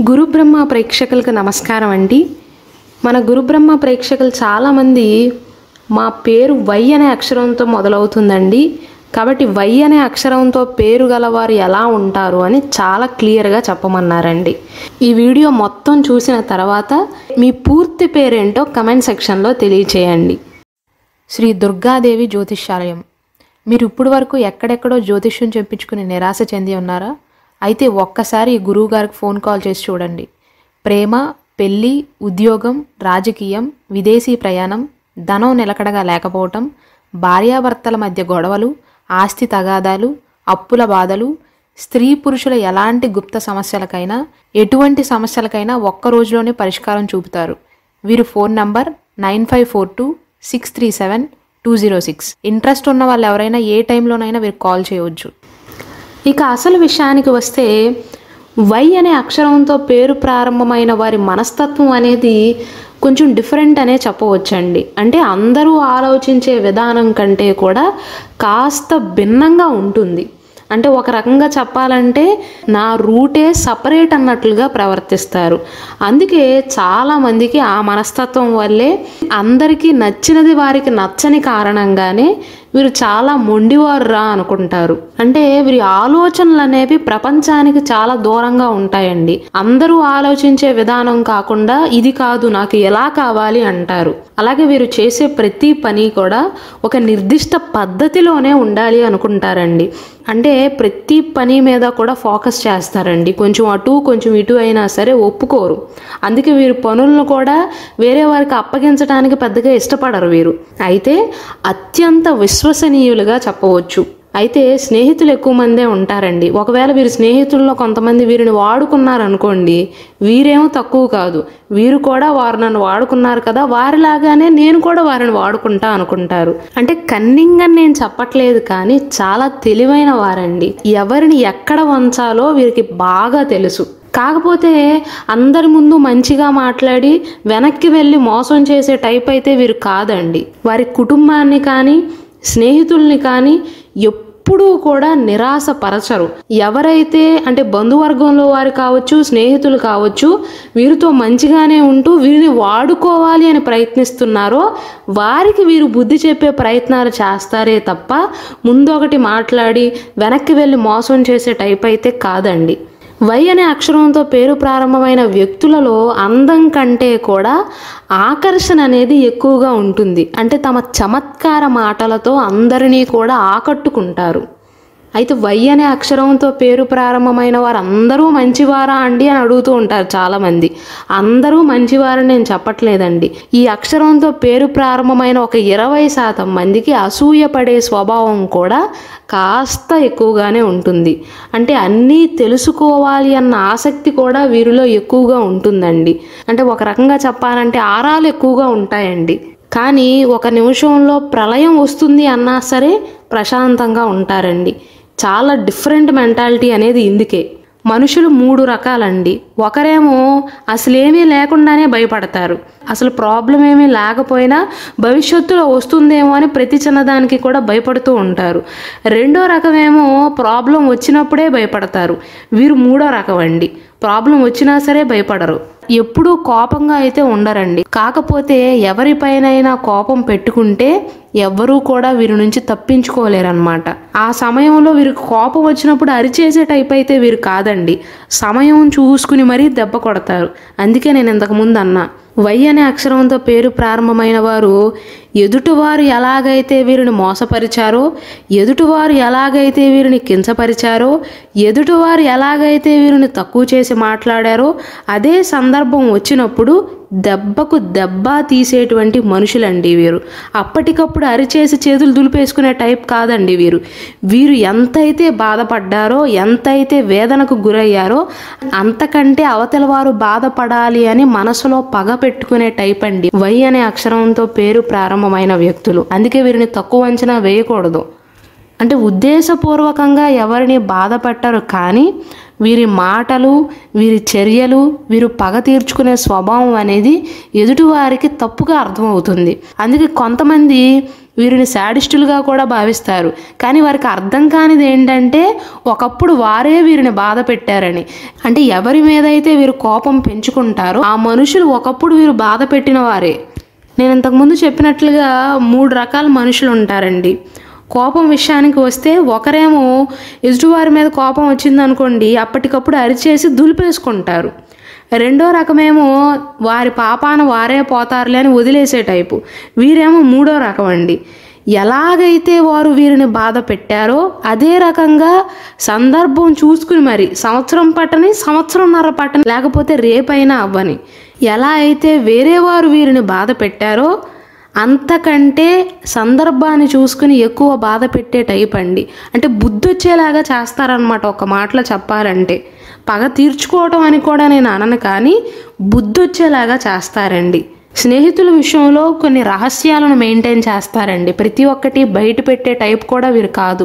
గురు బ్రహ్మ ప్రేక్షకులకు నమస్కారం అండి. మన గురు బ్రహ్మ ప్రేక్షకులు చాలామంది మా పేరు వై అనే అక్షరంతో మొదలవుతుందండి, కాబట్టి వై అనే అక్షరంతో పేరు గలవారు ఎలా ఉంటారు అని చాలా క్లియర్గా చెప్పమన్నారండి. ఈ వీడియో మొత్తం చూసిన తర్వాత మీ పూర్తి పేరేంటో కమెంట్ సెక్షన్లో తెలియచేయండి. శ్రీ దుర్గాదేవి జ్యోతిష్యాలయం. మీరు ఇప్పుడు వరకు ఎక్కడెక్కడో జ్యోతిష్యం చెప్పించుకుని నిరాశ చెంది ఉన్నారా? అయితే ఒక్కసారి గురువు గారికి ఫోన్ కాల్ చేసి చూడండి. ప్రేమ, పెళ్ళి, ఉద్యోగం, రాజకీయం, విదేశీ ప్రయాణం, ధనం నిలకడగా లేకపోవటం, భార్యాభర్తల మధ్య గొడవలు, ఆస్తి తగాదాలు, అప్పుల బాధలు, స్త్రీ పురుషుల ఎలాంటి గుప్త సమస్యలకైనా, ఎటువంటి సమస్యలకైనా ఒక్క రోజులోనే పరిష్కారం చూపుతారు. వీరు ఫోన్ నంబర్ 9542637206. ఇంట్రెస్ట్ ఉన్న వాళ్ళు ఎవరైనా ఏ టైంలోనైనా వీరు కాల్ చేయవచ్చు. ఇక అసలు విషయానికి వస్తే, వై అనే అక్షరంతో పేరు ప్రారంభమైన వారి మనస్తత్వం అనేది కొంచెం డిఫరెంట్ అనే చెప్పవచ్చండి. అంటే అందరూ ఆలోచించే విధానం కంటే కూడా కాస్త భిన్నంగా ఉంటుంది. అంటే ఒక రకంగా చెప్పాలంటే నా రూటే సపరేట్ అన్నట్లుగా ప్రవర్తిస్తారు. అందుకే చాలామందికి ఆ మనస్తత్వం వల్లే అందరికీ నచ్చినది వారికి నచ్చని కారణంగానే వీరు చాలా మొండివారు రా అనుకుంటారు. అంటే వీరి ఆలోచనలు అనేవి ప్రపంచానికి చాలా దూరంగా ఉంటాయండి. అందరూ ఆలోచించే విధానం కాకుండా ఇది కాదు నాకు ఎలా కావాలి అంటారు. అలాగే వీరు చేసే ప్రతి పని కూడా ఒక నిర్దిష్ట పద్ధతిలోనే ఉండాలి అనుకుంటారండి. అంటే ప్రతి పని మీద కూడా ఫోకస్ చేస్తారండి. కొంచెం అటు కొంచెం ఇటు అయినా సరే ఒప్పుకోరు. అందుకే వీరు పనులను కూడా వేరే వారికి అప్పగించడానికి పెద్దగా ఇష్టపడరు వీరు. అయితే అత్యంత విశ్వసనీయులుగా చెప్పవచ్చు. అయితే స్నేహితులు ఎక్కువ మందే ఉంటారండి. ఒకవేళ వీరి స్నేహితుల్లో కొంతమంది వీరిని వాడుకున్నారనుకోండి, వీరేమో తక్కువ కాదు, వీరు కూడా వారు నన్ను వాడుకున్నారు కదా, వారిలాగానే నేను కూడా వారిని వాడుకుంటా అనుకుంటారు. అంటే కన్నింగ్ అని నేను చెప్పట్లేదు, కానీ చాలా తెలివైన వారండి. ఎవరిని ఎక్కడ వంచాలో వీరికి బాగా తెలుసు. కాకపోతే అందరి ముందు మంచిగా మాట్లాడి వెనక్కి వెళ్ళి మోసం చేసే టైప్ అయితే వీరు కాదండి. వారి కుటుంబాన్ని కానీ స్నేహితుల్ని కానీ ఎప్పుడూ కూడా నిరాశపరచరు. ఎవరైతే అంటే బంధువర్గంలో వారు కావచ్చు, స్నేహితులు కావచ్చు, వీరితో మంచిగానే ఉంటూ వీరిని వాడుకోవాలి అని ప్రయత్నిస్తున్నారో వారికి వీరు బుద్ధి చెప్పే ప్రయత్నాలు చేస్తారే తప్ప ముందొకటి మాట్లాడి వెనక్కి వెళ్ళి మోసం చేసే టైప్ అయితే కాదండి. వై అనే అక్షరంతో పేరు ప్రారంభమైన వ్యక్తులలో అందం కంటే కూడా ఆకర్షణ అనేది ఎక్కువగా ఉంటుంది. అంటే తమ చమత్కార మాటలతో అందరినీ కూడా ఆకట్టుకుంటారు. అయితే వై అనే అక్షరంతో పేరు ప్రారంభమైన వారు అందరూ మంచివారా అండి అని అడుగుతూ ఉంటారు చాలామంది. అందరూ మంచివారని నేను చెప్పట్లేదండి. ఈ అక్షరంతో పేరు ప్రారంభమైన ఒక 20% మందికి అసూయపడే స్వభావం కూడా కాస్త ఎక్కువగానే ఉంటుంది. అంటే అన్నీ తెలుసుకోవాలి అన్న ఆసక్తి కూడా వీరిలో ఎక్కువగా ఉంటుందండి. అంటే ఒక రకంగా చెప్పాలంటే ఆరాలు ఎక్కువగా ఉంటాయండి. కానీ ఒక నిమిషంలో ప్రళయం వస్తుంది అన్నా సరే ప్రశాంతంగా ఉంటారండి. చాలా డిఫరెంట్ మెంటాలిటీ అనేది ఇందుకే. మనుషులు 3 రకాలండి. ఒకరేమో అసలేమీ లేకుండానే భయపడతారు. అసలు ప్రాబ్లం ఏమీ లేకపోయినా భవిష్యత్తులో వస్తుందేమో అని ప్రతి చిన్నదానికి కూడా భయపడుతూ ఉంటారు. రెండో రకమేమో ప్రాబ్లం వచ్చినప్పుడే భయపడతారు. వీరు 3వ రకం అండి. ప్రాబ్లం వచ్చినా సరే భయపడరు. ఎప్పుడూ కోపంగా అయితే ఉండరండి. కాకపోతే ఎవరిపైనైనా కోపం పెట్టుకుంటే ఎవ్వరూ కూడా వీరి నుంచి తప్పించుకోలేరన్నమాట. ఆ సమయంలో వీరికి కోపం వచ్చినప్పుడు అరిచేసే టైప్ అయితే వీరు కాదండి. సమయం చూసుకుని మరీ దెబ్బ కొడతారు. అందుకే నేను ఇంతకుముందు అన్నా, వై అనే అక్షరంతో పేరు ప్రారంభమైన వారు ఎదుటివారు ఎలాగైతే వీరిని మోసపరిచారో, ఎదుటివారు ఎలాగైతే వీరిని కించపరిచారో, ఎదుటివారు ఎలాగైతే వీరిని తక్కువ చేసి మాట్లాడారో అదే సందర్భం వచ్చినప్పుడు దెబ్బకు దెబ్బ తీసేటువంటి మనుషులండి వీరు. అప్పటికప్పుడు అరిచేసి చేతులు దులిపేసుకునే టైప్ కాదండి వీరు. వీరు ఎంతైతే బాధపడ్డారో, ఎంతైతే వేదనకు గురయ్యారో అంతకంటే అవతల వారు బాధపడాలి అని మనసులో పగ పెట్టుకునే టైప్ అండి వై అనే అక్షరంతో పేరు ప్రారంభమైన వ్యక్తులు. అందుకే వీరిని తక్కువ అంచనా వేయకూడదు. అంటే ఉద్దేశపూర్వకంగా ఎవరిని బాధ పెట్టరు, కానీ వీరి మాటలు, వీరి చర్యలు, వీరు పగ తీర్చుకునే స్వభావం అనేది ఎదుటివారికి తప్పుగా అర్థమవుతుంది. అందుకే కొంతమంది వీరిని శాడిస్టులుగా కూడా భావిస్తారు. కానీ వారికి అర్థం కానిది ఏంటంటే ఒకప్పుడు వారే వీరిని బాధ పెట్టారని. అంటే ఎవరి మీద అయితే వీరు కోపం పెంచుకుంటారో ఆ మనుషులు ఒకప్పుడు వీరు బాధ పెట్టిన వారే. నేను ఇంతకుముందు చెప్పినట్లుగా 3 రకాల మనుషులు ఉంటారండి. కోపం విషయానికి వస్తే ఒకరేమో ఎదుటివారి మీద కోపం వచ్చిందనుకోండి అప్పటికప్పుడు అరిచేసి దులిపేసుకుంటారు. రెండో రకమేమో వారి పాపాన వారే పోతారులే అని వదిలేసే టైపు. వీరేమో 3వ రకం అండి. ఎలాగైతే వారు వీరిని బాధ పెట్టారో అదే రకంగా సందర్భం చూసుకుని మరి సంవత్సరం పట్టని సంవత్సరంన్నర పట్టని లేకపోతే రేపైనా అవ్వని ఎలా అయితే వేరే వారు వీరిని బాధ పెట్టారో అంతకంటే సందర్భాన్ని చూసుకుని ఎక్కువ బాధ పెట్టే టైప్ అండి. అంటే బుద్ధి వచ్చేలాగా చేస్తారనమాట. ఒక మాటలో చెప్పాలంటే పగ తీర్చుకోవటం అని కూడా నేను అనను, కానీ బుద్ధి వచ్చేలాగా చేస్తారండి. స్నేహితుల విషయంలో కొన్ని రహస్యాలను మెయింటైన్ చేస్తారండి. ప్రతి ఒక్కటి బయట పెట్టే టైప్ కూడా వీరు కాదు.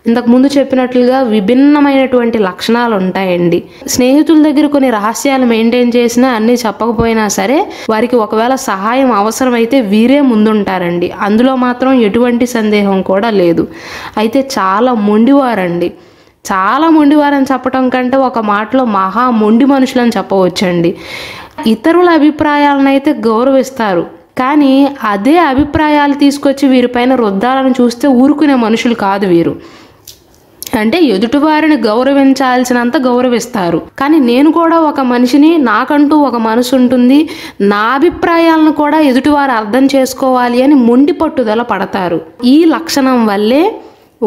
ఇంతకుముందు చెప్పినట్లుగా విభిన్నమైనటువంటి లక్షణాలు ఉంటాయండి. స్నేహితుల దగ్గర కొన్ని రహస్యాలు మెయింటైన్ చేసినా అన్నీ చెప్పకపోయినా సరే వారికి ఒకవేళ సహాయం అవసరమైతే వీరే ముందుంటారండి. అందులో మాత్రం ఎటువంటి సందేహం కూడా లేదు. అయితే చాలా మొండివారండి. చాలా మొండివారని చెప్పటం కంటే ఒక మాటలో మహా మొండి మనుషులని చెప్పవచ్చండి. ఇతరుల అభిప్రాయాలను అయితే గౌరవిస్తారు, కానీ అదే అభిప్రాయాలు తీసుకొచ్చి వీరిపైన రుద్దాలని చూస్తే ఊరుకునే మనుషులు కాదు వీరు. అంటే ఎదుటివారిని గౌరవించాల్సినంత గౌరవిస్తారు, కానీ నేను కూడా ఒక మనిషిని, నాకంటూ ఒక మనసు ఉంటుంది, నా అభిప్రాయాలను కూడా ఎదుటివారు అర్థం చేసుకోవాలి అని మొండి పట్టుదల పడతారు. ఈ లక్షణం వల్లే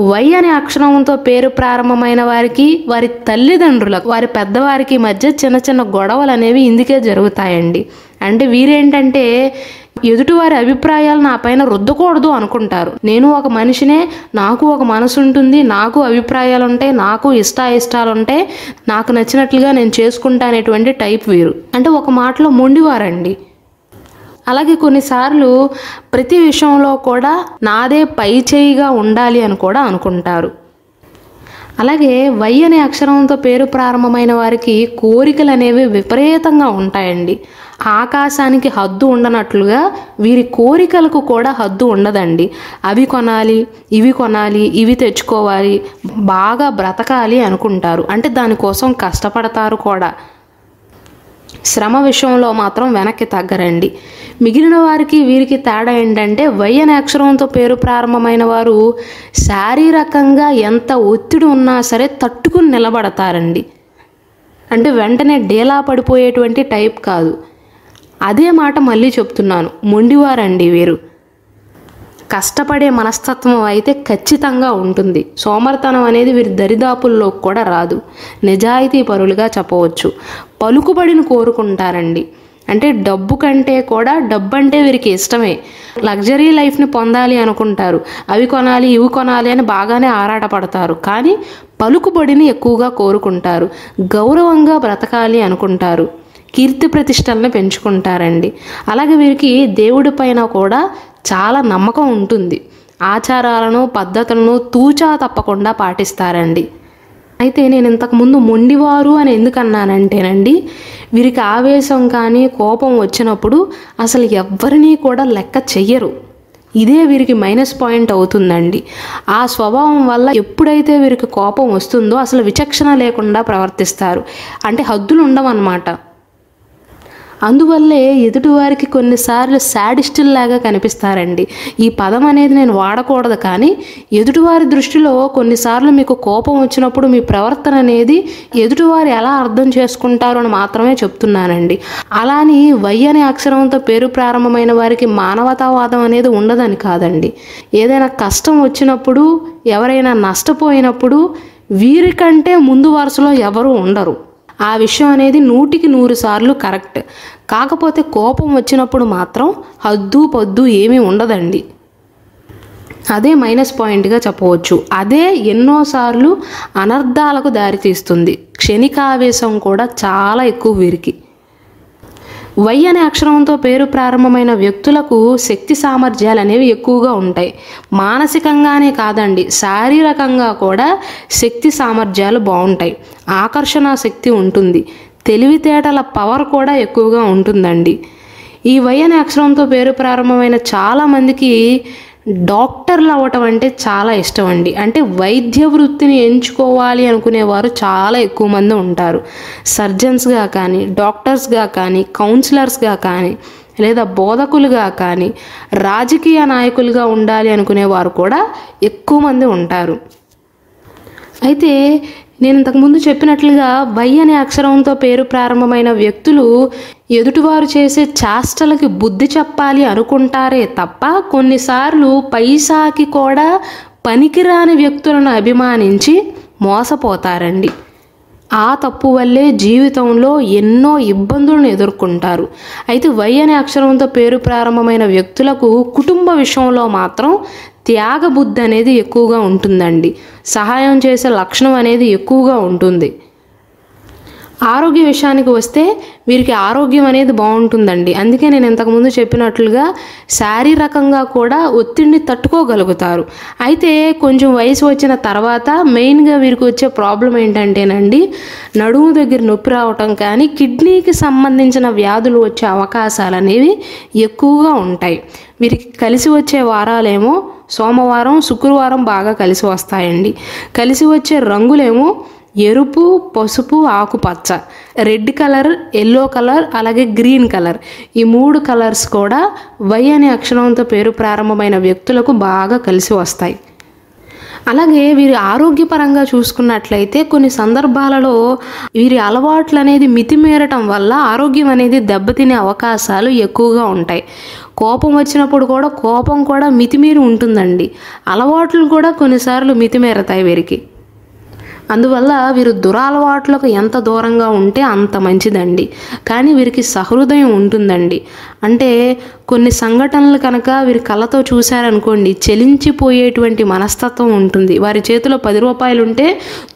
వై అనే అక్షరంతో పేరు ప్రారంభమైన వారికి వారి తల్లిదండ్రులకు వారి పెద్దవారికి మధ్య చిన్న చిన్న గొడవలు అనేవి ఇందుకే జరుగుతాయండి. అంటే వీరేంటంటే ఎదుటివారి అభిప్రాయాలు నా పైన రుద్దకూడదు అనుకుంటారు. నేను ఒక మనిషినే, నాకు ఒక మనసు ఉంటుంది, నాకు అభిప్రాయాలు ఉంటాయి, నాకు ఇష్టాలు ఉంటాయి, నాకు నచ్చినట్లుగా నేను చేసుకుంటా అనేటువంటి టైప్ వీరు. అంటే ఒక మాటలో మొండివారండి. అలాగే కొన్నిసార్లు ప్రతి విషయంలో కూడా నాదే పై చేయిగా ఉండాలి అని కూడా అనుకుంటారు. అలాగే వై అనే అక్షరంతో పేరు ప్రారంభమైన వారికి కోరికలు అనేవి విపరీతంగా ఉంటాయండి. ఆకాశానికి హద్దు ఉండనట్లుగా వీరి కోరికలకు కూడా హద్దు ఉండదండి. అవి కొనాలి, ఇవి కొనాలి, ఇవి తెచ్చుకోవాలి, బాగా బ్రతకాలి అనుకుంటారు. అంటే దానికోసం కష్టపడతారు కూడా. శ్రమ విషయంలో మాత్రం వెనక్కి తగ్గరండి. మిగిలిన వారికి వీరికి తేడా ఏంటంటే వై అనే అక్షరంతో పేరు ప్రారంభమైన వారు శారీరకంగా ఎంత ఒత్తిడి ఉన్నా సరే తట్టుకుని నిలబడతారండి. అంటే వెంటనే డేలా పడిపోయేటువంటి టైప్ కాదు. అదే మాట మళ్ళీ చెప్తున్నాను, మొండివారండి వీరు. కష్టపడే మనస్తత్వం అయితే ఖచ్చితంగా ఉంటుంది. సోమర్తనం అనేది వీరి దరిదాపుల్లో కూడా రాదు. నిజాయితీ పరులుగా చెప్పవచ్చు. పలుకుబడిని కోరుకుంటారండి. అంటే డబ్బు కంటే కూడా డబ్బు అంటే వీరికి ఇష్టమే. లగ్జరీ లైఫ్ని పొందాలి అనుకుంటారు. అవి కొనాలి, ఇవి కొనాలి అని బాగానే ఆరాటపడతారు, కానీ పలుకుబడిని ఎక్కువగా కోరుకుంటారు. గౌరవంగా బ్రతకాలి అనుకుంటారు. కీర్తి ప్రతిష్టలను పెంచుకుంటారండి. అలాగే వీరికి దేవుడి పైన కూడా చాలా నమ్మకం ఉంటుంది. ఆచారాలను పద్ధతులను తూచా తప్పకుండా పాటిస్తారండి. అయితే నేను ఇంతకుముందు మొండివారు అని ఎందుకన్నానంటేనండి, వీరికి ఆవేశం కానీ కోపం వచ్చినప్పుడు అసలు ఎవ్వరినీ కూడా లెక్క చెయ్యరు. ఇదే వీరికి మైనస్ పాయింట్ అవుతుందండి. ఆ స్వభావం వల్ల ఎప్పుడైతే వీరికి కోపం వస్తుందో అసలు విచక్షణ లేకుండా ప్రవర్తిస్తారు. అంటే హద్దులు ఉండవన్నమాట. అందువల్లే ఎదుటివారికి కొన్నిసార్లు శాడిస్టుల్లాగా కనిపిస్తారండి. ఈ పదం అనేది నేను వాడకూడదు, కానీ ఎదుటివారి దృష్టిలో కొన్నిసార్లు మీకు కోపం వచ్చినప్పుడు మీ ప్రవర్తన అనేది ఎదుటివారు ఎలా అర్థం చేసుకుంటారు అని మాత్రమే చెప్తున్నానండి. అలాని వై అనే అక్షరంతో పేరు ప్రారంభమైన వారికి మానవతావాదం అనేది ఉండదని కాదండి. ఏదైనా కష్టం వచ్చినప్పుడు, ఎవరైనా నష్టపోయినప్పుడు వీరికంటే ముందు వరుసలో ఎవరు ఉండరు. ఆ విషయం అనేది 100కి 100 కరెక్ట్. కాకపోతే కోపం వచ్చినప్పుడు మాత్రం హద్దు పొద్దు ఏమీ ఉండదండి. అదే మైనస్ పాయింట్గా చెప్పవచ్చు. అదే ఎన్నోసార్లు అనర్థాలకు దారితీస్తుంది. క్షణికావేశం కూడా చాలా ఎక్కువ వీరికి. వై అనే అక్షరంతో పేరు ప్రారంభమైన వ్యక్తులకు శక్తి సామర్థ్యాలు అనేవి ఎక్కువగా ఉంటాయి. మానసికంగానే కాదండి, శారీరకంగా కూడా శక్తి సామర్థ్యాలు బాగుంటాయి. ఆకర్షణ శక్తి ఉంటుంది. తెలివితేటల పవర్ కూడా ఎక్కువగా ఉంటుందండి. ఈ వై అనే అక్షరంతో పేరు ప్రారంభమైన చాలామందికి డాక్టర్లు అవ్వటం అంటే చాలా ఇష్టం అండి. అంటే వైద్య వృత్తిని ఎంచుకోవాలి అనుకునేవారు చాలా ఎక్కువ మంది ఉంటారు. సర్జన్స్గా కానీ, డాక్టర్స్గా కానీ, కౌన్సిలర్స్గా కానీ, లేదా బోధకులుగా కానీ, రాజకీయ నాయకులుగా ఉండాలి అనుకునేవారు కూడా ఎక్కువ మంది ఉంటారు. అయితే నేను ఇంతకుముందు చెప్పినట్లుగా వై అనే అక్షరంతో పేరు ప్రారంభమైన వ్యక్తులు ఎదుటివారు చేసే చేష్టలకి బుద్ధి చెప్పాలి అనుకుంటారే తప్ప కొన్నిసార్లు పైసాకి కూడా పనికిరాని వ్యక్తులను అభిమానించి మోసపోతారండి. ఆ తప్పు వల్లే జీవితంలో ఎన్నో ఇబ్బందులను ఎదుర్కొంటారు. అయితే వై అనే అక్షరంతో పేరు ప్రారంభమైన వ్యక్తులకు కుటుంబ విషయంలో మాత్రం త్యాగబుద్ధి అనేది ఎక్కువగా ఉంటుందండి. సహాయం చేసే లక్షణం అనేది ఎక్కువగా ఉంటుంది. ఆరోగ్య విషయానికి వస్తే వీరికి ఆరోగ్యం అనేది బాగుంటుందండి. అందుకే నేను ఇంతకుముందు చెప్పినట్లుగా శారీరకంగా కూడా ఒత్తిడిని తట్టుకోగలుగుతారు. అయితే కొంచెం వయసు వచ్చిన తర్వాత మెయిన్గా వీరికి వచ్చే ప్రాబ్లం ఏంటంటేనండి, నడుము దగ్గర నొప్పి రావటం కానీ, కిడ్నీకి సంబంధించిన వ్యాధులు వచ్చే అవకాశాలు అనేవి ఎక్కువగా ఉంటాయి. వీరికి కలిసి వచ్చే వారాలేమో సోమవారం, శుక్రవారం బాగా కలిసి వస్తాయండి. కలిసి వచ్చే రంగులేమో ఎరుపు, పసుపు, ఆకుపచ్చ, రెడ్ కలర్, ఎల్లో కలర్, అలాగే గ్రీన్ కలర్. ఈ 3 కలర్స్ కూడా వై అనే అక్షరంతో పేరు ప్రారంభమైన వ్యక్తులకు బాగా కలిసి వస్తాయి. అలాగే వీరి ఆరోగ్యపరంగా చూసుకున్నట్లయితే కొన్ని సందర్భాలలో వీరి అలవాట్లు అనేది మితిమీరటం వల్ల ఆరోగ్యం అనేది దెబ్బతినే అవకాశాలు ఎక్కువగా ఉంటాయి. కోపం వచ్చినప్పుడు కూడా కోపం కూడా మితిమీరి ఉంటుందండి. అలవాట్లు కూడా కొన్నిసార్లు మితిమీరతాయి వీరికి. అందువల్ల వీరు దురలవాట్లకు ఎంత దూరంగా ఉంటే అంత మంచిదండి. కానీ వీరికి సహృదయం ఉంటుందండి. అంటే కొన్ని సంఘటనలు కనుక వీరి కళ్ళతో చూశారనుకోండి, చెలించిపోయేటువంటి మనస్తత్వం ఉంటుంది. వారి చేతిలో 10 రూపాయలు ఉంటే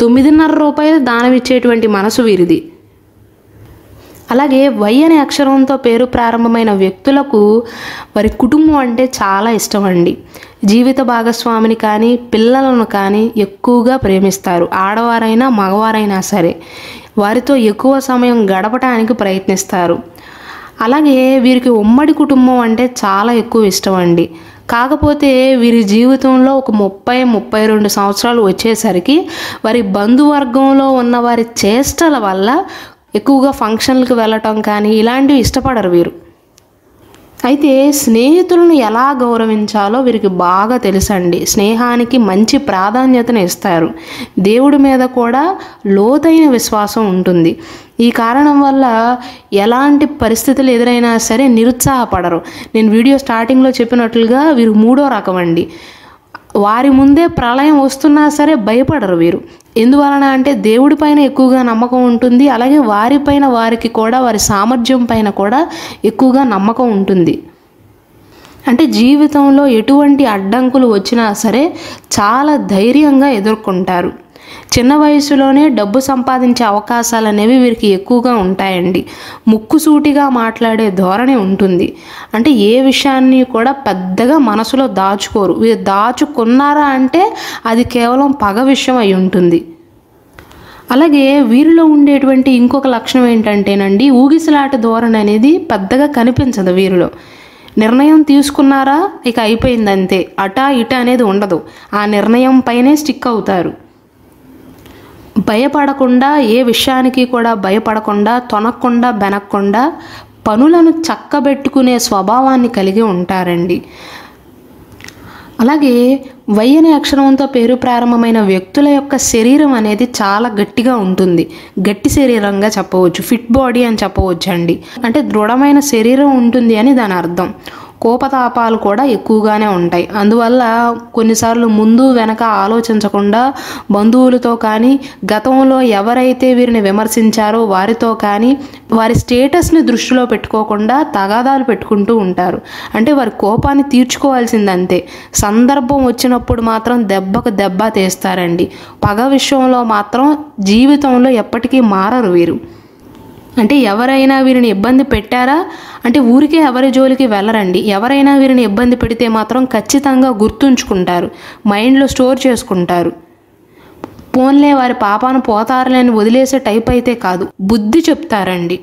9.5 రూపాయలు దానం ఇచ్చేటువంటి మనసు వీరిది. అలాగే వై అనే అక్షరంతో పేరు ప్రారంభమైన వ్యక్తులకు వారి కుటుంబం అంటే చాలా ఇష్టం అండి. జీవిత భాగస్వామిని కానీ, పిల్లలను కానీ ఎక్కువగా ప్రేమిస్తారు. ఆడవారైనా మగవారైనా సరే వారితో ఎక్కువ సమయం గడపడానికి ప్రయత్నిస్తారు. అలాగే వీరికి ఉమ్మడి కుటుంబం అంటే చాలా ఎక్కువ ఇష్టం అండి. కాకపోతే వీరి జీవితంలో ఒక 30-32 సంవత్సరాలు వచ్చేసరికి వారి బంధువర్గంలో ఉన్న వారి చేష్టల వల్ల ఎక్కువగా ఫంక్షన్లకు వెళ్ళటం కానీ ఇలాంటివి ఇష్టపడరు వీరు. అయితే స్నేహితులను ఎలా గౌరవించాలో వీరికి బాగా తెలుసండి. స్నేహానికి మంచి ప్రాధాన్యతను ఇస్తారు. దేవుడి మీద కూడా లోతైన విశ్వాసం ఉంటుంది. ఈ కారణం వల్ల ఎలాంటి పరిస్థితులు ఎదురైనా సరే నిరుత్సాహపడరు. నేను వీడియో స్టార్టింగ్లో చెప్పినట్లుగా వీరు 3వ రకం అండి. వారి ముందే ప్రళయం వస్తున్నా సరే భయపడరు వీరు. ఎందువలన అంటే దేవుడి పైన ఎక్కువగా నమ్మకం ఉంటుంది. అలాగే వారిపైన వారికి కూడా వారి సామర్థ్యం పైన కూడా ఎక్కువగా నమ్మకం ఉంటుంది. అంటే జీవితంలో ఎటువంటి అడ్డంకులు వచ్చినా సరే చాలా ధైర్యంగా ఎదుర్కొంటారు. చిన్న వయసులోనే డబ్బు సంపాదించే అవకాశాలు అనేవి వీరికి ఎక్కువగా ఉంటాయండి. ముక్కుసూటిగా మాట్లాడే ధోరణి ఉంటుంది. అంటే ఏ విషయాన్ని కూడా పెద్దగా మనసులో దాచుకోరు. వీరు దాచుకున్నారా అంటే అది కేవలం పగ విషయం అయి ఉంటుంది. అలాగే వీరిలో ఉండేటువంటి ఇంకొక లక్షణం ఏంటంటేనండి, ఊగిసలాట ధోరణి అనేది పెద్దగా కనిపించదు వీరిలో. నిర్ణయం తీసుకున్నారా ఇక అయిపోయిందంతే, అటా ఇటా అనేది ఉండదు. ఆ నిర్ణయం పైనే స్టిక్ అవుతారు. భయపడకుండా, ఏ విషయానికి కూడా భయపడకుండా, తొనకుండా బెనక్కుండా పనులను చక్కబెట్టుకునే స్వభావాన్ని కలిగి ఉంటారండి. అలాగే వై అనే అక్షరంతో పేరు ప్రారంభమైన వ్యక్తుల యొక్క శరీరం అనేది చాలా గట్టిగా ఉంటుంది. గట్టి శరీరంగా చెప్పవచ్చు, ఫిట్ బాడీ అని చెప్పవచ్చు అండి. అంటే దృఢమైన శరీరం ఉంటుంది అని దాని అర్థం. కోపతాపాలు కూడా ఎక్కువగానే ఉంటాయి. అందువల్ల కొన్నిసార్లు ముందు వెనక ఆలోచించకుండా బంధువులతో కానీ, గతంలో ఎవరైతే వీరిని విమర్శించారో వారితో కానీ, వారి స్టేటస్ని దృష్టిలో పెట్టుకోకుండా తగాదాలు పెట్టుకుంటూ ఉంటారు. అంటే వారి కోపాన్ని తీర్చుకోవాల్సిందంతే. సందర్భం వచ్చినప్పుడు మాత్రం దెబ్బకు దెబ్బ తీస్తారండి. పగ విషయంలో మాత్రం జీవితంలో ఎప్పటికీ మారరు వీరు. అంటే ఎవరైనా వీరిని ఇబ్బంది పెట్టారా అంటే ఊరికే ఎవరి జోలికి వెళ్ళరండి. ఎవరైనా వీరిని ఇబ్బంది పెడితే మాత్రం ఖచ్చితంగా గుర్తుంచుకుంటారు, మైండ్లో స్టోర్ చేసుకుంటారు. పోన్లే వారి పాపాను పోతారులే అని వదిలేసే టైప్ అయితే కాదు, బుద్ధి చెప్తారండి.